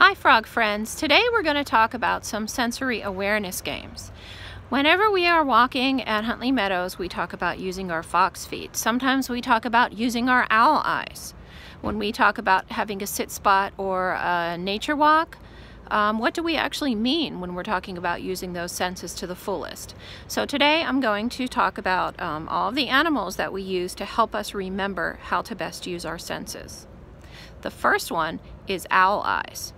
Hi frog friends, today we're going to talk about some sensory awareness games. Whenever we are walking at Huntley Meadows, we talk about using our fox feet. Sometimes we talk about using our owl eyes. When we talk about having a sit spot or a nature walk, what do we actually mean when we're talking about using those senses to the fullest? So today I'm going to talk about all of the animals that we use to help us remember how to best use our senses. The first one is owl eyes.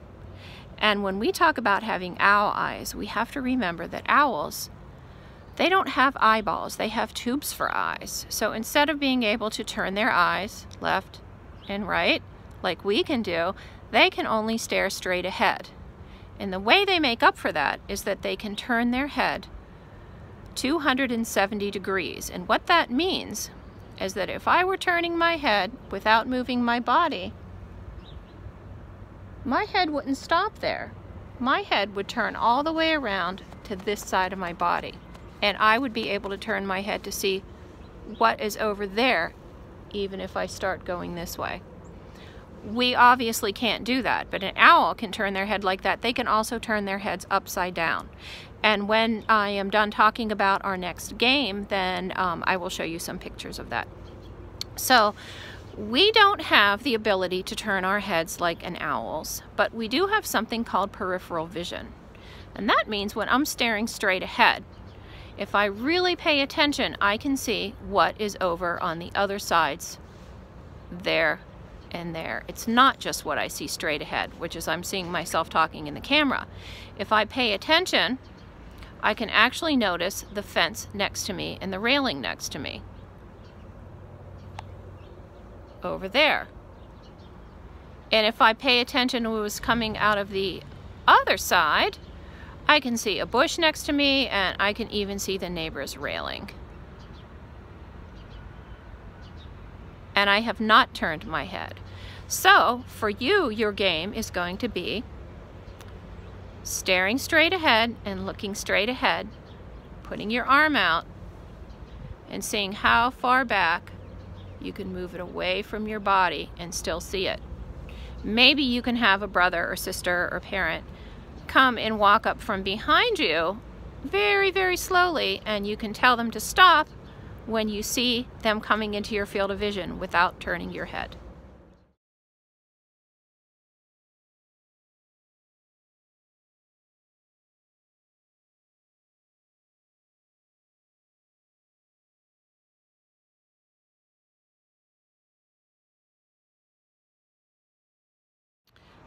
And when we talk about having owl eyes, we have to remember that owls, they don't have eyeballs, they have tubes for eyes. So instead of being able to turn their eyes left and right, like we can do, they can only stare straight ahead. And the way they make up for that is that they can turn their head 270 degrees. And what that means is that if I were turning my head without moving my body, my head wouldn't stop there. My head would turn all the way around to this side of my body. And I would be able to turn my head to see what is over there, even if I start going this way. We obviously can't do that, but an owl can turn their head like that. They can also turn their heads upside down. And when I am done talking about our next game, then I will show you some pictures of that. So, we don't have the ability to turn our heads like an owl's, but we do have something called peripheral vision. And that means when I'm staring straight ahead, if I really pay attention, I can see what is over on the other sides there and there. It's not just what I see straight ahead, which is I'm seeing myself talking in the camera. If I pay attention, I can actually notice the fence next to me and the railing next to me. Over there. And if I pay attention to what was coming out of the other side, I can see a bush next to me, and I can even see the neighbor's railing. And I have not turned my head. So for you, your game is going to be staring straight ahead and looking straight ahead, putting your arm out and seeing how far back you can move it away from your body and still see it. Maybe you can have a brother or sister or parent come and walk up from behind you very, very slowly, and you can tell them to stop when you see them coming into your field of vision without turning your head.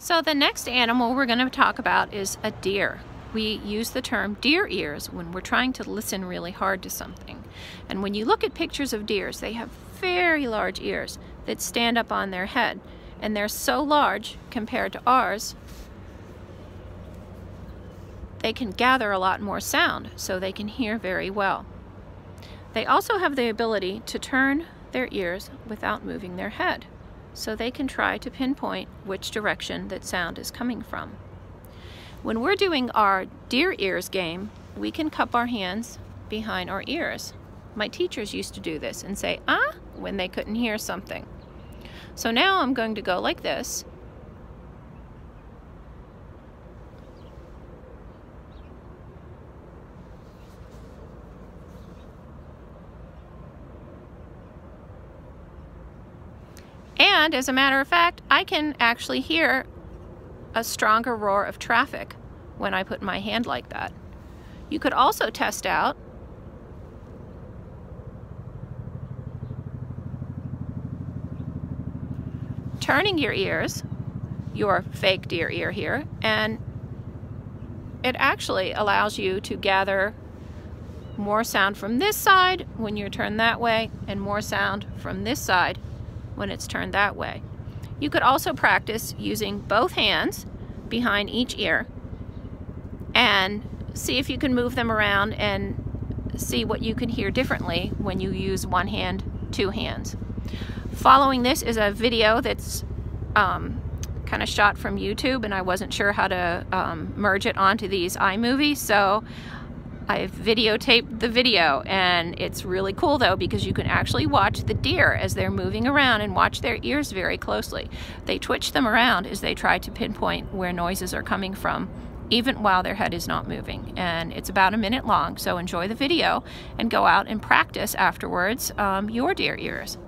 So the next animal we're going to talk about is a deer. We use the term deer ears when we're trying to listen really hard to something. And when you look at pictures of deers, they have very large ears that stand up on their head. And they're so large compared to ours, they can gather a lot more sound, so they can hear very well. They also have the ability to turn their ears without moving their head, so they can try to pinpoint which direction that sound is coming from. When we're doing our deer ears game, we can cup our hands behind our ears. My teachers used to do this and say, ah, when they couldn't hear something. So now I'm going to go like this. And as a matter of fact, I can actually hear a stronger roar of traffic when I put my hand like that. You could also test out turning your ears, your fake deer ear here, and it actually allows you to gather more sound from this side when you're turned that way, and more sound from this side when it's turned that way. You could also practice using both hands behind each ear and see if you can move them around and see what you can hear differently when you use one hand, two hands. Following this is a video that's kind of shot from YouTube, and I wasn't sure how to merge it onto these iMovies, so I've videotaped the video, and it's really cool though because you can actually watch the deer as they're moving around and watch their ears very closely. They twitch them around as they try to pinpoint where noises are coming from, even while their head is not moving. And it's about a minute long, so enjoy the video and go out and practice afterwards your deer ears.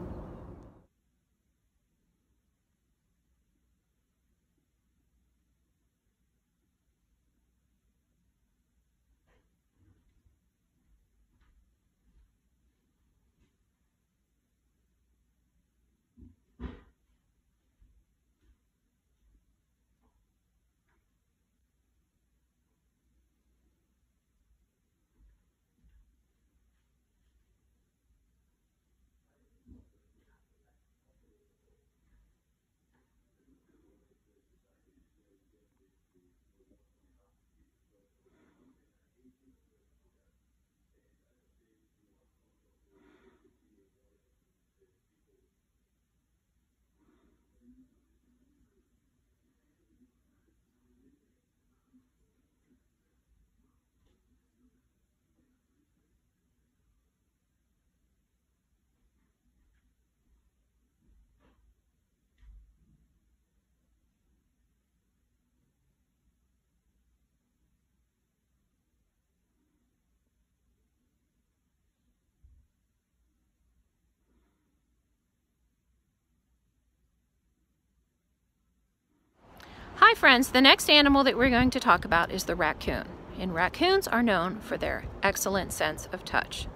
Hi friends, the next animal that we're going to talk about is the raccoon. And raccoons are known for their excellent sense of touch.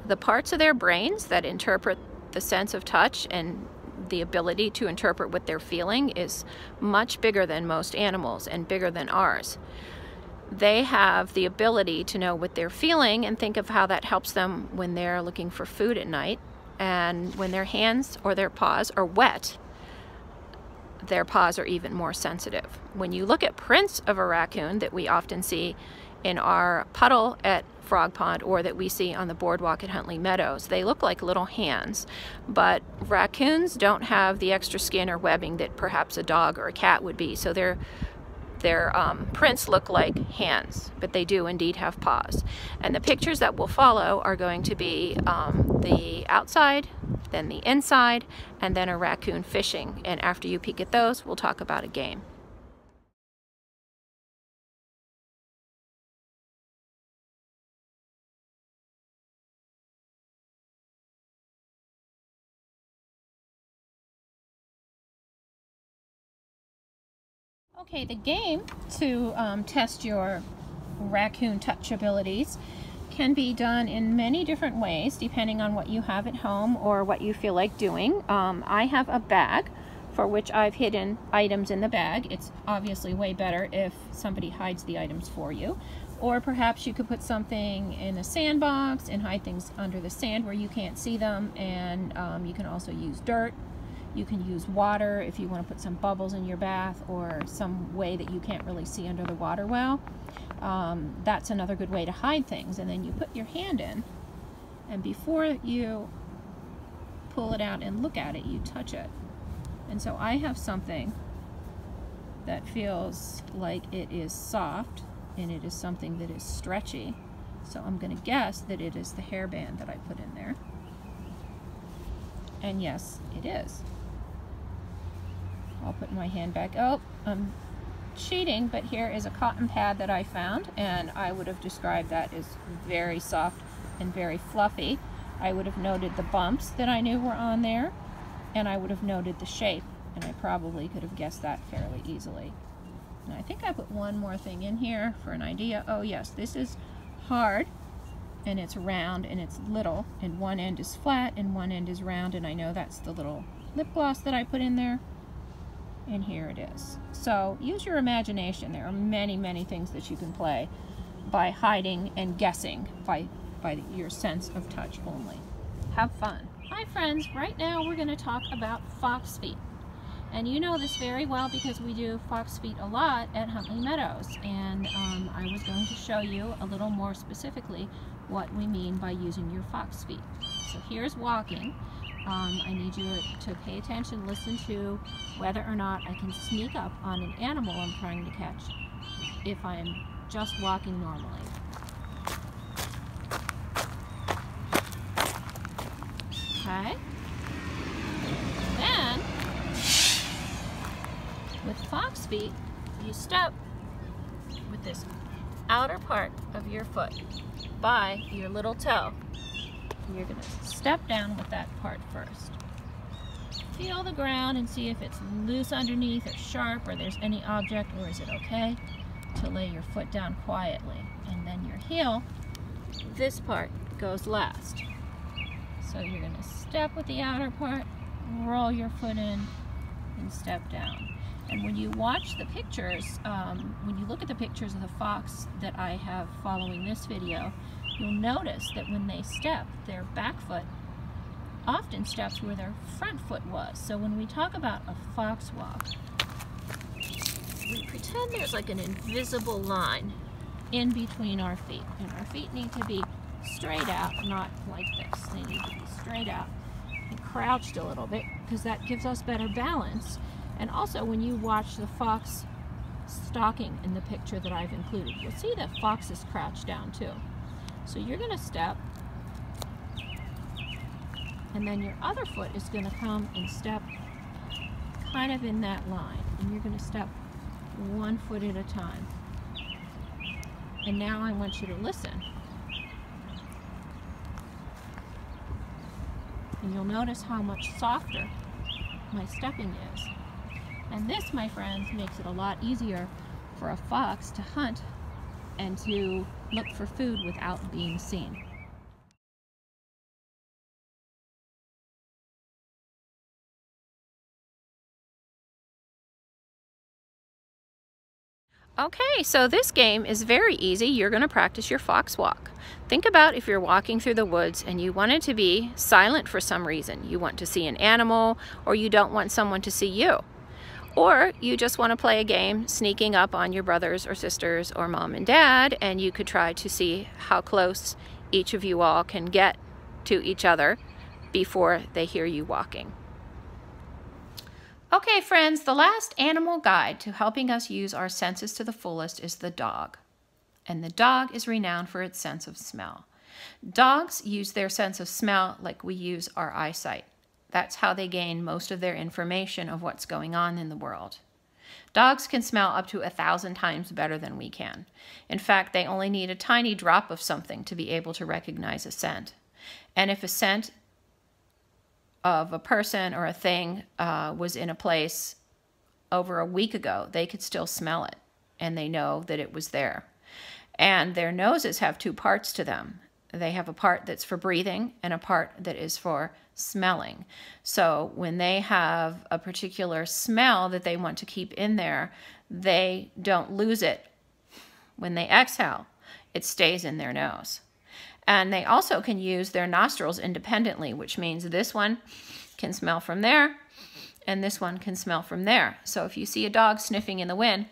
The parts of their brains that interpret the sense of touch and the ability to interpret what they're feeling is much bigger than most animals and bigger than ours. They have the ability to know what they're feeling and think of how that helps them when they're looking for food at night, and when their hands or their paws are wet, their paws are even more sensitive. When you look at prints of a raccoon that we often see in our puddle at Frog Pond or that we see on the boardwalk at Huntley Meadows, they look like little hands. But raccoons don't have the extra skin or webbing that perhaps a dog or a cat would be, so their prints look like hands, but they do indeed have paws. And the pictures that will follow are going to be the outside, then the inside, and then a raccoon fishing. And after you peek at those, we'll talk about a game. Okay, the game to test your raccoon touch abilities can be done in many different ways depending on what you have at home or what you feel like doing. I have a bag for which I've hidden items in the bag. It's obviously way better if somebody hides the items for you. Or perhaps you could put something in a sandbox and hide things under the sand where you can't see them, and you can also use dirt. You can use water if you want to put some bubbles in your bath or some way that you can't really see under the water well. That's another good way to hide things. And then you put your hand in, and before you pull it out and look at it, you touch it. And so I have something that feels like it is soft, and it is something that is stretchy. So I'm going to guess that it is the hairband that I put in there. And yes, it is. I'll put my hand back. Oh, I'm cheating, but here is a cotton pad that I found, and I would have described that as very soft and very fluffy. I would have noted the bumps that I knew were on there, and I would have noted the shape, and I probably could have guessed that fairly easily. And I think I put one more thing in here for an idea. Oh yes, this is hard, and it's round, and it's little, and one end is flat and one end is round, and I know that's the little lip gloss that I put in there. And here it is. So use your imagination. There are many, many things that you can play by hiding and guessing by your sense of touch only. Have fun. Hi friends, right now we're going to talk about fox feet. And you know this very well because we do fox feet a lot at Huntley Meadows. And I was going to show you a little more specifically what we mean by using your fox feet. So here's walking. I need you to pay attention, listen to whether or not I can sneak up on an animal I'm trying to catch if I'm just walking normally. Okay? Then, with fox feet, you step with this outer part of your foot by your little toe. You're going to step down with that part first. Feel the ground and see if it's loose underneath or sharp or there's any object, or is it okay to lay your foot down quietly. And then your heel, this part, goes last. So you're going to step with the outer part, roll your foot in, and step down. And when you watch the pictures, when you look at the pictures of the fox that I have following this video, you'll notice that when they step, their back foot often steps where their front foot was. So when we talk about a fox walk, we pretend there's like an invisible line in between our feet. And our feet need to be straight out, not like this. They need to be straight out and crouched a little bit, because that gives us better balance. And also, when you watch the fox stalking in the picture that I've included, you'll see that fox is crouched down too. So you're going to step, and then your other foot is going to come and step kind of in that line. And you're going to step one foot at a time. And now I want you to listen. And you'll notice how much softer my stepping is. And this, my friends, makes it a lot easier for a fox to hunt and to look for food without being seen. Okay, so this game is very easy. You're going to practice your fox walk. Think about if you're walking through the woods and you want it to be silent for some reason. You want to see an animal, or you don't want someone to see you. Or you just want to play a game sneaking up on your brothers or sisters or mom and dad, and you could try to see how close each of you all can get to each other before they hear you walking. Okay, friends, the last animal guide to helping us use our senses to the fullest is the dog. And the dog is renowned for its sense of smell. Dogs use their sense of smell like we use our eyesight. That's how they gain most of their information of what's going on in the world. Dogs can smell up to 1,000 times better than we can. In fact, they only need a tiny drop of something to be able to recognize a scent. And if a scent of a person or a thing was in a place over a week ago, they could still smell it, and they know that it was there. And their noses have two parts to them. They have a part that's for breathing and a part that is for smelling. So when they have a particular smell that they want to keep in there, they don't lose it. When they exhale, it stays in their nose. And they also can use their nostrils independently, which means this one can smell from there and this one can smell from there. So if you see a dog sniffing in the wind,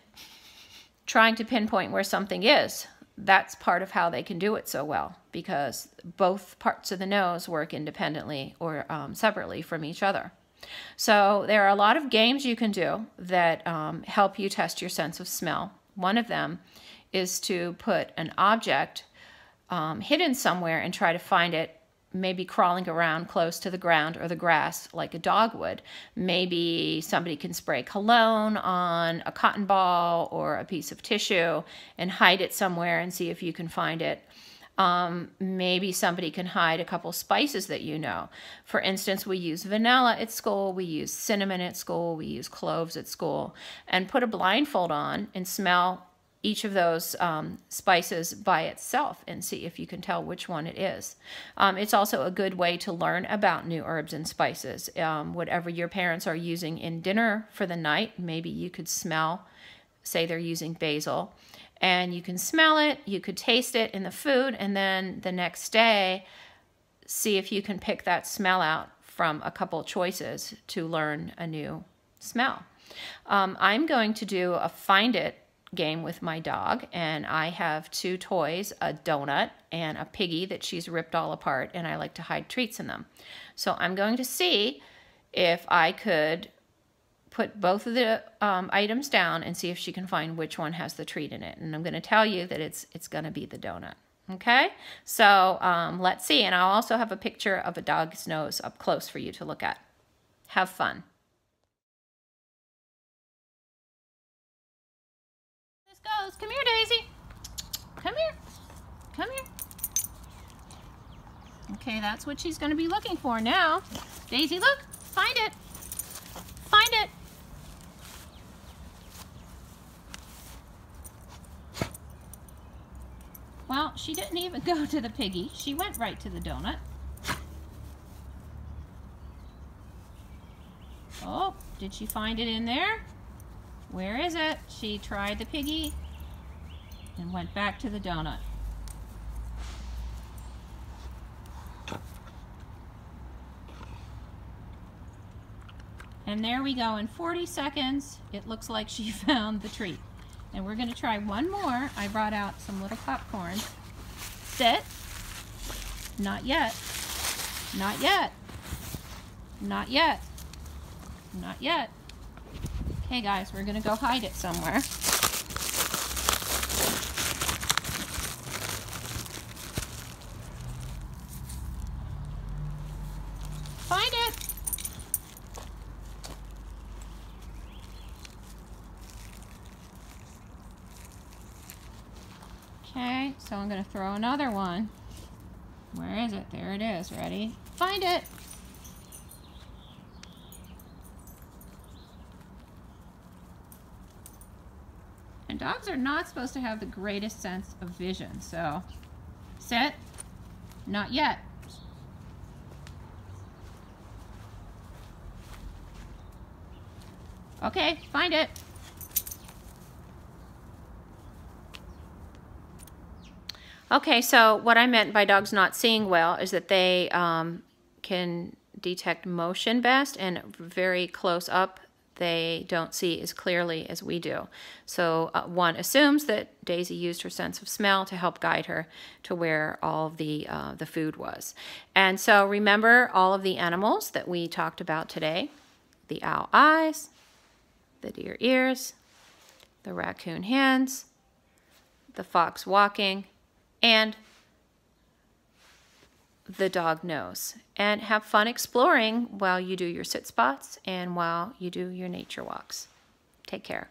trying to pinpoint where something is, that's part of how they can do it so well, because both parts of the nose work independently or separately from each other. So there are a lot of games you can do that help you test your sense of smell. One of them is to put an object hidden somewhere and try to find it, maybe crawling around close to the ground or the grass like a dog would. Maybe somebody can spray cologne on a cotton ball or a piece of tissue and hide it somewhere and see if you can find it. Maybe somebody can hide a couple spices that you know. For instance, we use vanilla at school, we use cinnamon at school, we use cloves at school, and put a blindfold on and smell each of those spices by itself and see if you can tell which one it is. It's also a good way to learn about new herbs and spices. Whatever your parents are using in dinner for the night, maybe you could smell, say they're using basil, and you can smell it, you could taste it in the food, and then the next day, see if you can pick that smell out from a couple choices to learn a new smell. I'm going to do a Find It game with my dog, and I have two toys, a donut and a piggy that she's ripped all apart, and I like to hide treats in them. So I'm going to see if I could put both of the items down and see if she can find which one has the treat in it. And I'm going to tell you that it's going to be the donut. Okay, so let's see. And I'll also have a picture of a dog's nose up close for you to look at. Have fun. This goes. Come here, Daisy. Come here. Come here. Okay, that's what she's going to be looking for now. Daisy, look. Find it. Find it. Well, she didn't even go to the piggy. She went right to the donut. Oh, did she find it in there? Where is it? She tried the piggy and went back to the donut. And there we go. In 40 seconds, it looks like she found the treat. And we're going to try one more. I brought out some little popcorn. Sit. Not yet. Not yet. Not yet. Not yet. Okay, guys, we're going to go hide it somewhere. Find it. Okay, so I'm going to throw another one. Where is it? There it is. Ready? Find it. And dogs are not supposed to have the greatest sense of vision, so sit. Not yet. Okay, find it. Okay, so what I meant by dogs not seeing well is that they can detect motion best, and very close up they don't see as clearly as we do. So one assumes that Daisy used her sense of smell to help guide her to where all of the food was. And so remember all of the animals that we talked about today: the owl eyes, the deer ears, the raccoon hands, the fox walking, and the dog nose. And have fun exploring while you do your sit spots and while you do your nature walks. Take care.